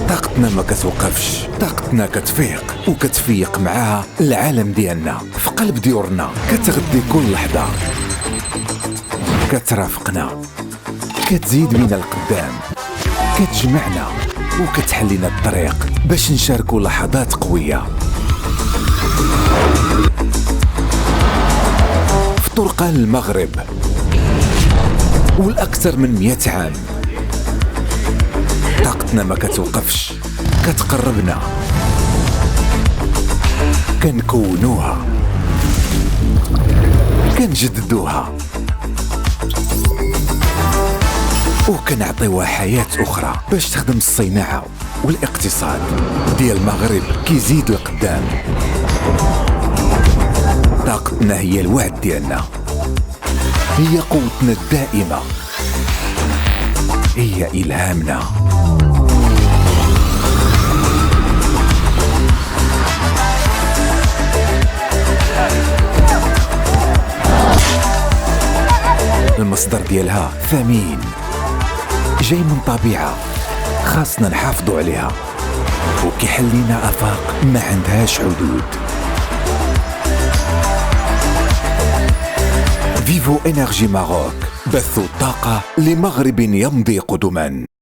طاقتنا ما كتوقفش، طاقتنا كتفيق وكتفيق معاها العالم ديالنا في قلب ديورنا، كتغذي كل لحظة، كترافقنا، كتزيد بينا القدام، كتجمعنا وكتحلينا الطريق باش نشاركوا لحظات قوية في طرقان المغرب والأكثر من 100 عام. طاقتنا ما كتوقفش، كتقربنا، كنكونوها، كنجددوها وكنعطيوها حياة أخرى باش تخدم الصناعة والاقتصاد ديال المغرب كيزيد لقدام. طاقتنا هي الوعد ديالنا، هي قوتنا الدائمة، هي إلهامنا. المصدر ديالها ثمين، جاي من طبيعة خاصنا نحافظوا عليها، وكيحل لينا آفاق ما عندهاش حدود. فيفو إنرجي ماروك، بث الطاقة لمغرب يمضي قدما.